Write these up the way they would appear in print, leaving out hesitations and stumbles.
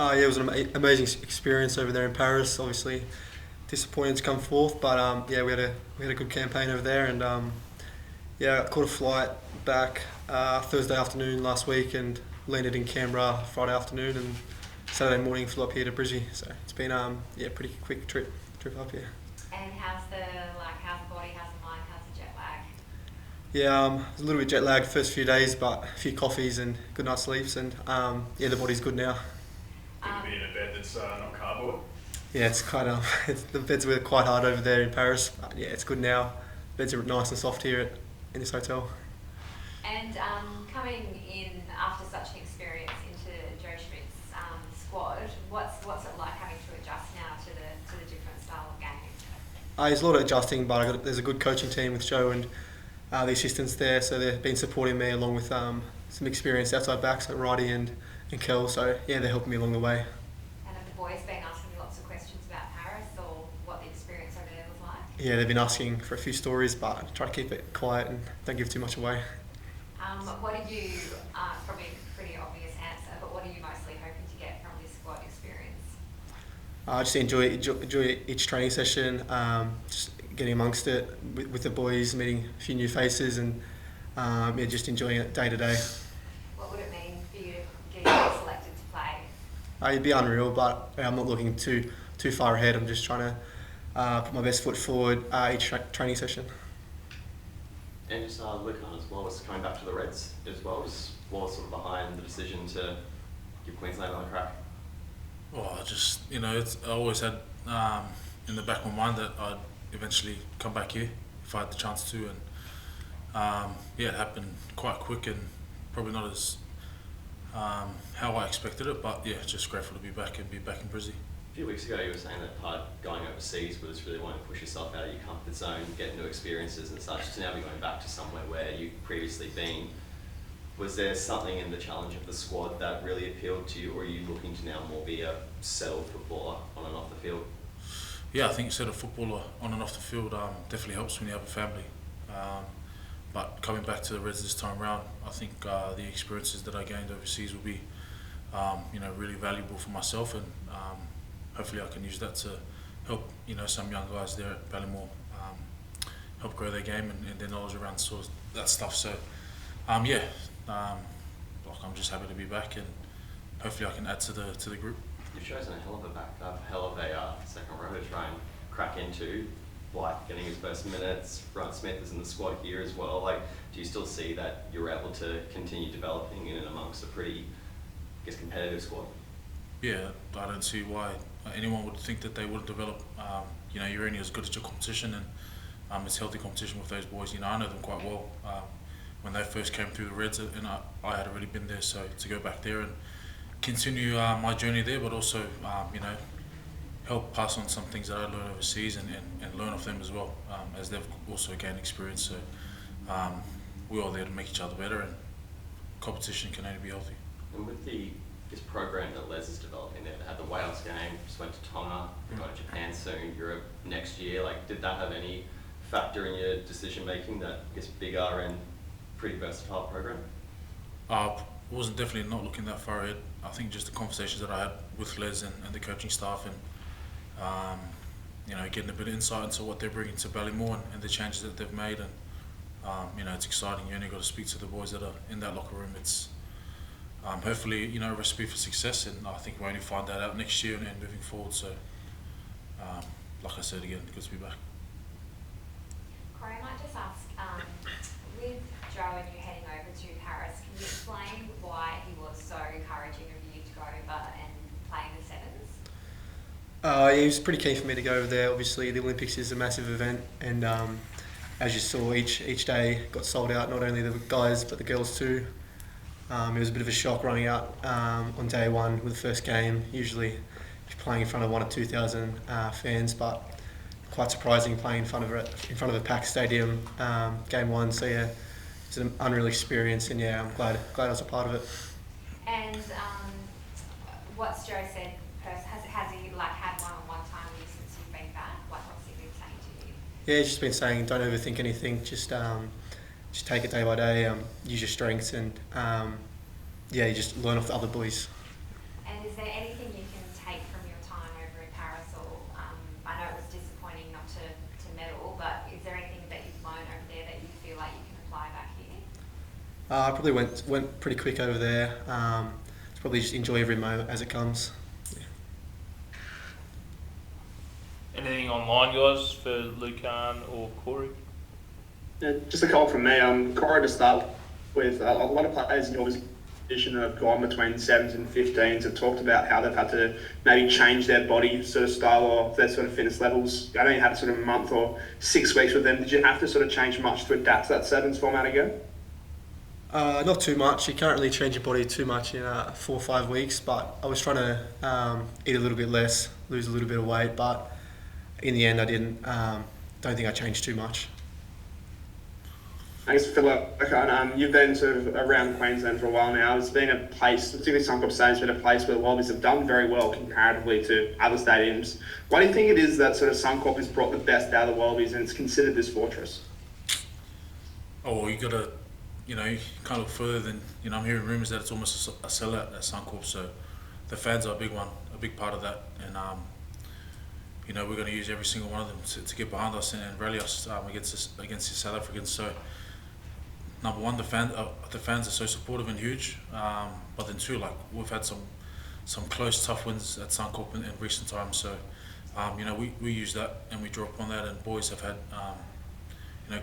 Yeah, it was an amazing experience over there in Paris. Obviously, disappointing to come fourth, but yeah, we had a good campaign over there, and yeah, I caught a flight back Thursday afternoon last week, and landed in Canberra Friday afternoon, and Saturday morning flew up here to Brizzy. So it's been yeah, pretty quick trip up here. And how's the body, how's the mind, how's the jet lag? Yeah, a little bit jet lagged first few days, but a few coffees and good night's sleeps, and yeah, the body's good now. Good to be in a bed that's not cardboard. Yeah, it's quite the beds were quite hard over there in Paris, but yeah, it's good now. Beds are nice and soft here in this hotel. And coming in after such an experience into Joe Schmidt's squad, what's it like having to adjust now to the different style of game? There's a lot of adjusting, but there's a good coaching team with Joe and the assistants there, so they've been supporting me along with some experienced outside backs like Roddy and Kel. So yeah, they're helping me along the way. And have the boys been asking you lots of questions about Paris or what the experience over there was like? Yeah, they've been asking for a few stories, but I try to keep it quiet and don't give too much away. What are you, probably a pretty obvious answer, but what are you mostly hoping to get from this squad experience? I just enjoy each training session, just getting amongst it with the boys, meeting a few new faces, and yeah, just enjoying it day to day. What would it mean for you to get selected to play? It'd be unreal, but I'm not looking too far ahead. I'm just trying to put my best foot forward each training session. And just Lukhan as well, was coming back to the Reds as well. What was sort of behind the decision to give Queensland another crack? Well, I always had in the back of my mind that I'd eventually come back here if I had the chance to, and yeah, it happened quite quick and probably not as how I expected it, but yeah, just grateful to be back in Brizzy. A few weeks ago you were saying that part of going overseas was really wanting to push yourself out of your comfort zone, get new experiences and such, to now be going back to somewhere where you've previously been. Was there something in the challenge of the squad that really appealed to you, or are you looking to now more be a settled footballer on and off the field? Yeah, I think settled footballer on and off the field definitely helps when you have a family. But coming back to the Reds this time round, I think the experiences that I gained overseas will be really valuable for myself, and hopefully I can use that to help some young guys there at Ballymore help grow their game and their knowledge around sort of that stuff. So yeah, I'm just happy to be back, and hopefully I can add to the group. You've chosen a hell of a backup, hell of a second row to try and crack into, like getting his first minutes. Brian Smith is in the squad here as well. Like, do you still see that you're able to continue developing in and amongst a pretty, I guess, competitive squad? Yeah, I don't see why anyone would think that they wouldn't develop. You're only as good as your competition, and it's healthy competition with those boys. I know them quite well. When they first came through the Reds, and I had already been there, so to go back there and continue my journey there, but also help pass on some things that I learned overseas and learn off them as well, as they've also gained experience. So we're all there to make each other better, and competition can only be healthy. And with this program that Les is developing there, they had the Wales game, just went to Tonga, they're going to Japan soon, Europe next year. Like, did that have any factor in your decision making, that I guess bigger and pretty versatile program? Wasn't definitely not looking that far ahead. I think just the conversations that I had with Les and the coaching staff, and getting a bit of insight into what they're bringing to Ballymore and the changes that they've made, and it's exciting. You only got to speak to the boys that are in that locker room. It's hopefully a recipe for success, and I think we'll only find that out next year and moving forward. So like I said again, good to be back. Corey, I might just ask, with Joe and you heading over to Paris, can you explain why he was so encouraging of you to go over and play in the sevens? Yeah, he was pretty keen for me to go over there. Obviously, the Olympics is a massive event, and as you saw, each day got sold out. Not only the guys but the girls too. It was a bit of a shock running out on day one with the first game. Usually, you're playing in front of 1,000 or 2,000 fans, but quite surprising playing in front of a packed stadium game one. So yeah, it's an unreal experience, and yeah, I'm glad I was a part of it. And what's Joe said? Has he had one-on-one time with you since you've been back? What's he been saying to you? Yeah, he's just been saying, don't overthink anything. Just take it day by day. Use your strengths, and yeah, you just learn off the other boys. And is there anything I probably went pretty quick over there. Probably just enjoy every moment as it comes. Anything online, guys, for Lukhan or Corey? Yeah, just a call from me. Corey, to start with, a lot of players in your position have gone between 7s and 15s have talked about how they've had to maybe change their body sort of style or their sort of fitness levels. I know you had sort of a month or 6 weeks with them. Did you have to sort of change much to adapt to that 7s format again? Not too much. You can't really change your body too much in 4 or 5 weeks, but I was trying to eat a little bit less, lose a little bit of weight, but in the end I didn't. Don't think I changed too much. I guess, Philip, you've been sort of around Queensland for a while now. It's been a place, particularly Suncorp Stadium, it's been a place where the Wallabies have done very well comparatively to other stadiums. Why do you think it is that sort of Suncorp has brought the best out of the Wallabies and it's considered this fortress? Oh, you got to, you can't look further than, I'm hearing rumours that it's almost a sellout at Suncorp, so the fans are a big part of that, and we're going to use every single one of them to get behind us and rally us against the South Africans. So number one, the fans are so supportive and huge, but then two, we've had some close, tough wins at Suncorp in recent times. So we use that and we draw upon that, and boys have had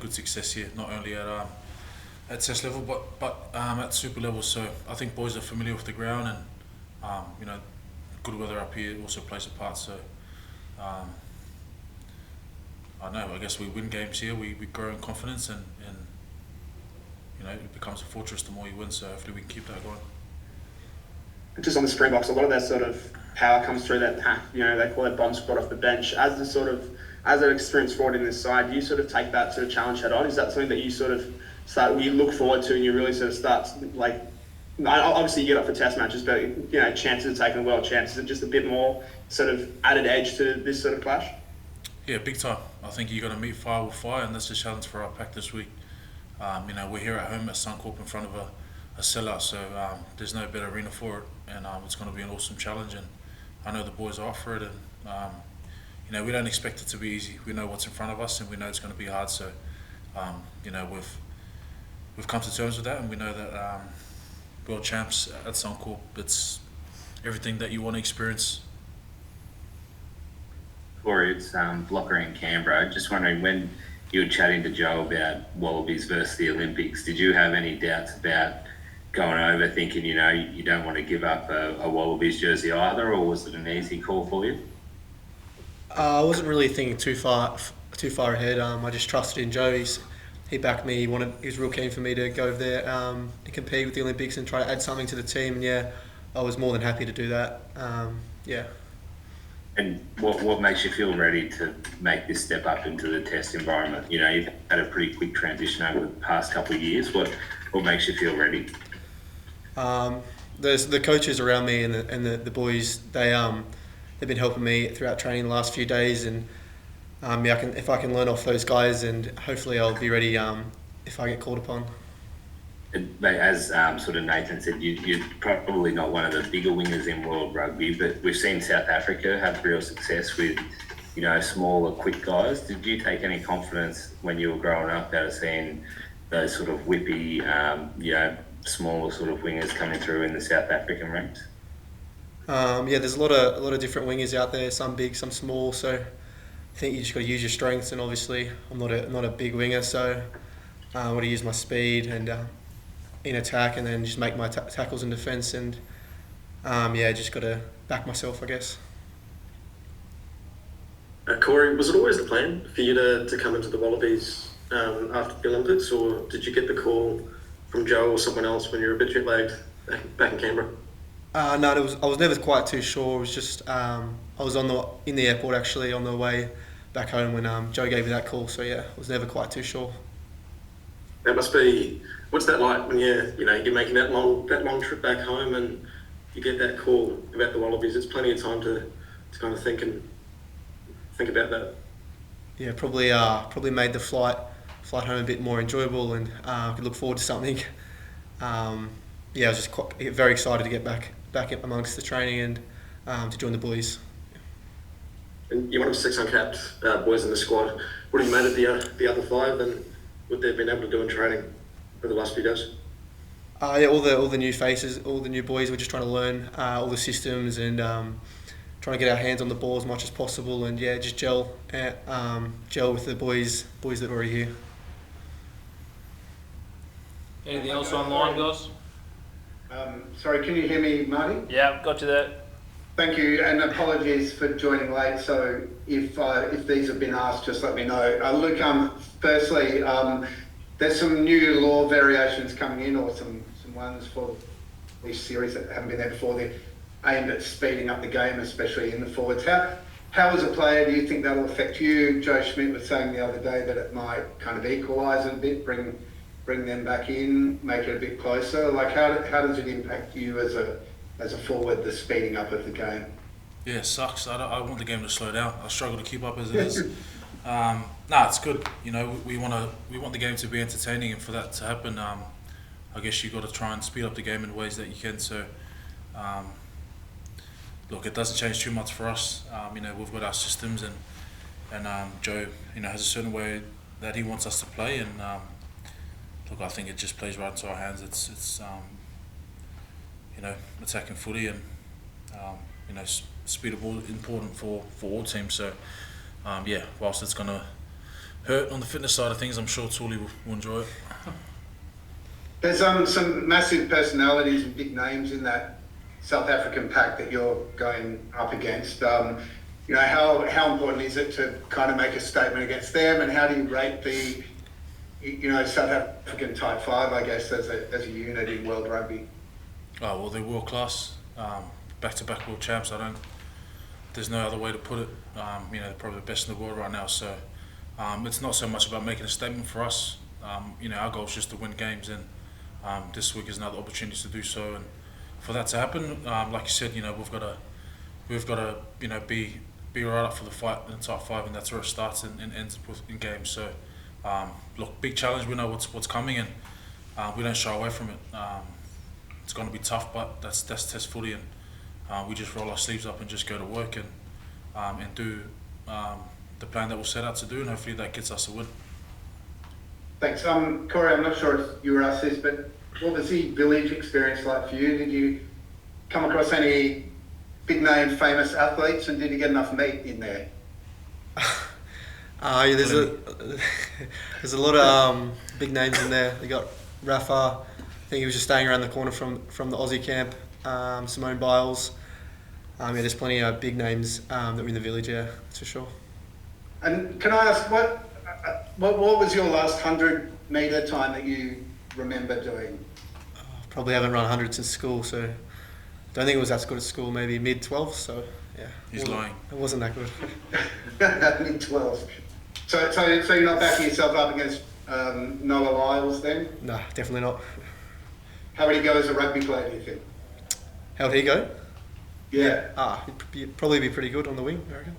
good success here, not only at test level but at super level. So I think boys are familiar with the ground, and good weather up here also plays a part. So I don't know, I guess we win games here, we grow in confidence, and it becomes a fortress the more you win, so hopefully we can keep that going. Just on the Springboks, a lot of their sort of power comes through that pack, they call it bomb squad off the bench. As an experienced forward in this side, do you sort of take that sort of challenge head on? Is that something that you sort of you look forward to and you really sort of start, obviously you get up for test matches, but chances of taking the world champs, is it just a bit more sort of added edge to this sort of clash? Yeah, big time. I think you're going to meet fire with fire, and that's the challenge for our pack this week. We're here at home at Suncorp in front of a sellout, so there's no better arena for it, and it's going to be an awesome challenge, and I know the boys are up for it, and we don't expect it to be easy. We know what's in front of us, and we know it's going to be hard, so we've come to terms with that, and we know that world champs at Suncorp, it's everything that you want to experience. Corey, it's Blocker in Canberra. Just wondering, when you were chatting to Joe about Wallabies versus the Olympics, did you have any doubts about going over, thinking you don't want to give up a Wallabies jersey either, or was it an easy call for you? I wasn't really thinking too far ahead. I just trusted in Joe. He backed me. He was real keen for me to go over there and compete with the Olympics and try to add something to the team. And yeah, I was more than happy to do that. Yeah. And what makes you feel ready to make this step up into the test environment? You've had a pretty quick transition over the past couple of years. What makes you feel ready? There's the coaches around me and the boys. They've been helping me throughout training the last few days, and if I can learn off those guys, and hopefully I'll be ready if I get called upon. As sort of Nathan said, you're probably not one of the bigger wingers in world rugby, but we've seen South Africa have real success with, smaller, quick guys. Did you take any confidence when you were growing up out of seeing those sort of whippy, smaller sort of wingers coming through in the South African ranks? There's a lot of different wingers out there. Some big, some small. So I think you just got to use your strengths. And obviously, I'm not a big winger, so I want to use my speed and in attack, and then just make my tackles in defence. And just got to back myself, I guess. Corey, was it always the plan for you to come into the Wallabies after the Olympics, or did you get the call from Joe or someone else when you were a bit jet lagged back in Canberra? No, I was never quite too sure. It was just I was in the airport actually on the way back home when Joe gave me that call. So yeah, I was never quite too sure. That must be. What's that like when you're making that long trip back home and you get that call about the Wallabies? It's plenty of time to kind of think about that. Yeah, probably made the flight home a bit more enjoyable, and could look forward to something. I was just very excited to get back amongst the training and to join the boys. And you're one of 6 uncapped boys in the squad. What have you made of the other 5, and what they've been able to do in training for the last few days? Yeah, all the new faces, all the new boys. We're just trying to learn all the systems and trying to get our hands on the ball as much as possible, and yeah, just gel with the boys that are already here. Anything else online, guys? Sorry, can you hear me, Marty? Yeah, got you there. Thank you, and apologies for joining late. So if these have been asked, just let me know. Lukhan, firstly, there's some new law variations coming in, or some ones for this series that haven't been there before. They're aimed at speeding up the game, especially in the forwards. How as a player do you think that'll affect you? Joe Schmidt was saying the other day that it might kind of equalise it a bit, bring them back in, make it a bit closer. Like how does it impact you as a forward, the speeding up of the game? Yeah, it sucks. I want the game to slow down. I struggle to keep up as it is. It's good. You know, we want the game to be entertaining, and for that to happen, I guess you got to try and speed up the game in ways that you can. So, look, it doesn't change too much for us. You know, we've got our systems, and Joe, you know, has a certain way that he wants us to play, and look, I think it just plays right into our hands. It's you know, attacking footy, and you know, speed of ball important for all teams. So yeah, whilst it's gonna hurt on the fitness side of things, I'm sure Toole will enjoy it. There's some massive personalities and big names in that South African pack that you're going up against. You know, how important is it to kind of make a statement against them, and how do you rate the, you know, South African type five, I guess, as a unit in world rugby? Oh well, they're world class, back-to-back world champs. There's no other way to put it. You know, they're probably the best in the world right now. So it's not so much about making a statement for us. You know, our goal is just to win games, and this week is another opportunity to do so. And for that to happen, like you said, you know, we've got to you know, be right up for the fight in the top five, and that's where it starts and ends in games. So look, big challenge. We know what's coming, and we don't shy away from it. It's going to be tough, but that's test footy, and we just roll our sleeves up and just go to work and do the plan that we'll set out to do, and hopefully that gets us a win. Thanks. Corey, I'm not sure if you were asked this, but what was the village experience like for you? Did you come across any big name famous athletes, and did you get enough meat in there? Yeah, there's a lot of big names in there. They got Rafa. I think he was just staying around the corner from the Aussie camp. Simone Biles. Yeah, there's plenty of big names that were in the village. Yeah, that's for sure. And can I ask what was your last 100-metre time that you remember doing? Probably haven't run 100 since school, so don't think it was that good at school. Maybe mid-12. So yeah. He's lying. It wasn't that good. Mid-12. So you're not backing yourself up against Noah Lyles then? No, definitely not. How would he go as a rugby player, do you think? How'd he go? Yeah. He'd probably be pretty good on the wing, I reckon.